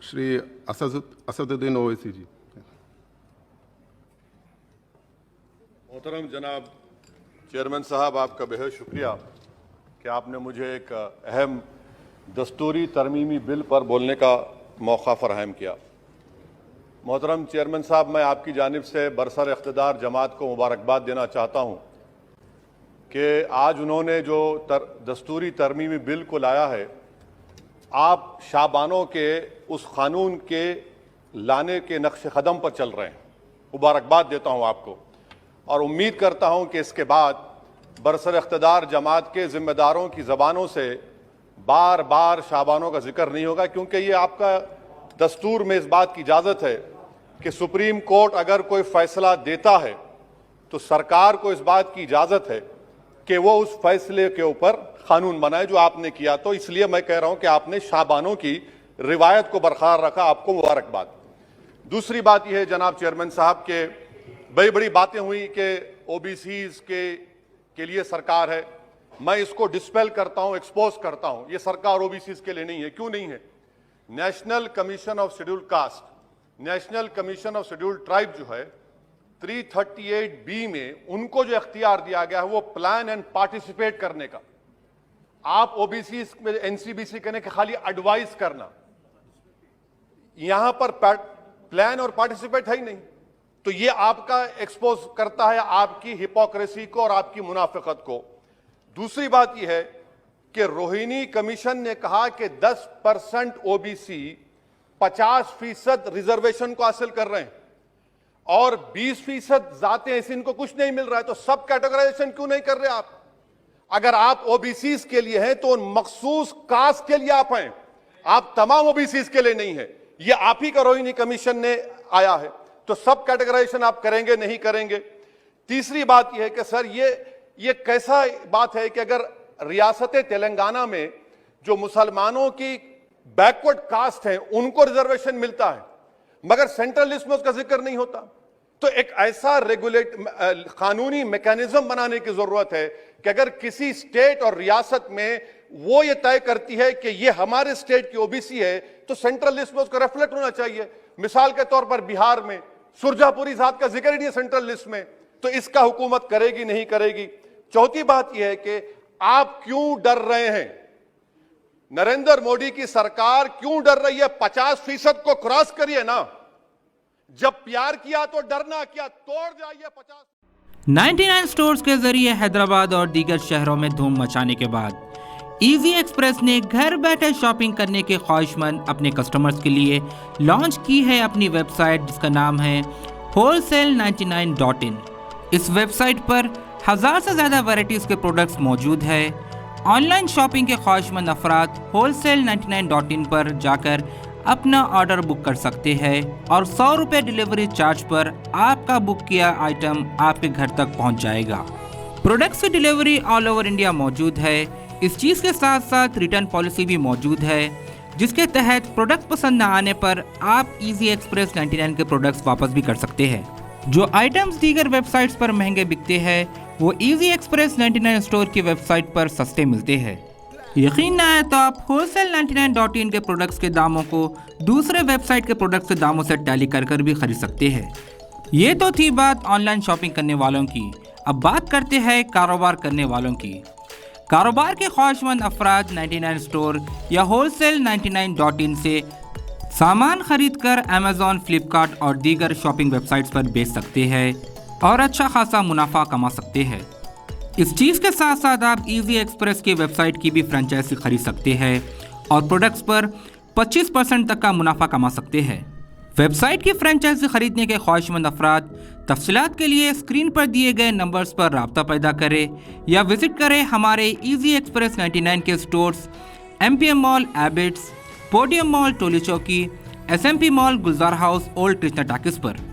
श्री असदुद्दीन ओवैसी जी। मोहतरम जनाब चेयरमैन साहब, आपका बेहद शुक्रिया कि आपने मुझे एक अहम दस्तूरी तरमीमी बिल पर बोलने का मौका फराहम किया। मोहतरम चेयरमैन साहब, मैं आपकी जानिब से बरसर इख्तिदार जमात को मुबारकबाद देना चाहता हूँ कि आज उन्होंने जो दस्तूरी तरमीमी बिल को लाया है, आप शाबानों के उस कानून के लाने के नक्श कदम पर चल रहे हैं। मुबारकबाद देता हूँ आपको और उम्मीद करता हूँ कि इसके बाद बरसर इख्तिदार जमात के ज़िम्मेदारों की ज़बानों से बार बार शाबानों का जिक्र नहीं होगा, क्योंकि ये आपका दस्तूर में इस बात की इजाज़त है कि सुप्रीम कोर्ट अगर कोई फ़ैसला देता है तो सरकार को इस बात की इजाज़त है कि वो उस फैसले के ऊपर कानून बनाए, जो आपने किया। तो इसलिए मैं कह रहा हूं कि आपने शाबानों की रिवायत को बरकरार रखा, आपको मुबारकबाद। दूसरी बात यह है जनाब चेयरमैन साहब के बड़ी बड़ी बातें हुई कि ओबीसीज के लिए सरकार है। मैं इसको डिस्पेल करता हूं, एक्सपोज करता हूं। ये सरकार ओबीसीज के लिए नहीं है। क्यों नहीं है? National commission of scheduled caste, national commission of scheduled tribe जो है 338B में उनको जो इख्तियार दिया गया है वो प्लान एंड पार्टिसिपेट करने का। आप ओबीसी में एनसीबीसी करने के खाली एडवाइस करना, यहां पर प्लान और पार्टिसिपेट है ही नहीं। तो ये आपका एक्सपोज करता है आपकी हिपोक्रेसी को और आपकी मुनाफिकत को। दूसरी बात यह है कि रोहिणी कमीशन ने कहा कि 10% ओबीसी 50% रिजर्वेशन को हासिल कर रहे हैं और 20% जाते ऐसी इनको कुछ नहीं मिल रहा है। तो सब कैटेगराइजेशन क्यों नहीं कर रहे आप? अगर आप ओबीसीज के लिए हैं तो उन मखसूस कास्ट के लिए आप हैं, आप तमाम ओबीसीज के लिए नहीं है। ये आप ही का रोहिणी कमीशन ने आया है। तो सब कैटेगराइजेशन आप करेंगे नहीं करेंगे? तीसरी बात यह है कि सर ये कैसा बात है कि अगर रियासत तेलंगाना में जो मुसलमानों की बैकवर्ड कास्ट है उनको रिजर्वेशन मिलता है मगर सेंट्रल लिस्ट में उसका जिक्र नहीं होता। तो एक ऐसा कानूनी मैकेनिज्म बनाने की जरूरत है कि अगर किसी स्टेट और रियासत में वो ये तय करती है कि ये हमारे स्टेट की ओबीसी है तो सेंट्रल लिस्ट में उसका रिफ्लेक्ट होना चाहिए। मिसाल के तौर पर बिहार में सुरजापुरी जात का जिक्र ही नहीं है सेंट्रल लिस्ट में, तो इसका हुकूमत करेगी नहीं करेगी। चौथी बात यह है कि आप क्यों डर रहे हैं? नरेंद्र मोदी की सरकार क्यों डर रही है? 50% को क्रॉस करिए ना। जब प्यार किया तो डरना क्या, तोड़ जाइए 50। 99 स्टोर्स के जरिए हैदराबाद और दीगर शहरों में धूम मचाने के बाद इजी एक्सप्रेस ने घर बैठे शॉपिंग करने के ख्वाहिशमंद अपने कस्टमर्स के लिए लॉन्च की है अपनी वेबसाइट, जिसका नाम है wholesale99.in। इस वेबसाइट पर 1000 से ज़्यादा वैराइटीज़ के प्रोडक्ट्स मौजूद है। ऑनलाइन शॉपिंग के ख्वाहिशमंद अफराद wholesale99.in पर जाकर अपना ऑर्डर बुक कर सकते हैं और 100 रुपये डिलीवरी चार्ज पर आपका बुक किया आइटम आपके घर तक पहुंच जाएगा। प्रोडक्ट्स की डिलीवरी ऑल ओवर इंडिया मौजूद है। इस चीज़ के साथ साथ रिटर्न पॉलिसी भी मौजूद है, जिसके तहत प्रोडक्ट पसंद न आने पर आप इजी एक्सप्रेस 99 के प्रोडक्ट्स वापस भी कर सकते हैं। जो आइटम्स दीगर वेबसाइट्स पर महंगे बिकते हैं वो इजी एक्सप्रेस 99 स्टोर की वेबसाइट पर सस्ते मिलते हैं। यकीन न आए तो आप wholesale99.in के प्रोडक्ट्स के दामों को दूसरे वेबसाइट के प्रोडक्ट्स के दामों से टैली कर भी खरीद सकते हैं। ये तो थी बात ऑनलाइन शॉपिंग करने वालों की। अब बात करते हैं कारोबार करने वालों की। कारोबार के ख्वाहिशमंद अफराद 99 स्टोर या wholesale99.in से सामान खरीद कर अमेज़ॉन, फ्लिपकार्ट और दीगर शॉपिंग वेबसाइट्स पर बेच सकते हैं और अच्छा खासा मुनाफा कमा सकते हैं। इस चीज़ के साथ साथ आप इजी एक्सप्रेस की वेबसाइट की भी फ्रेंचाइजी खरीद सकते हैं और प्रोडक्ट्स पर 25% तक का मुनाफा कमा सकते हैं। वेबसाइट की फ्रेंचाइजी खरीदने के ख्वाहिशमंद अफराद तफसीलात के लिए स्क्रीन पर दिए गए नंबर्स पर राब्ता पैदा करें या विजिट करें हमारे इजी एक्सप्रेस 99 के stores MPM mall Abids, podium mall Tolichowki, SMP mall Gulzar house, old Krishna talkies पर।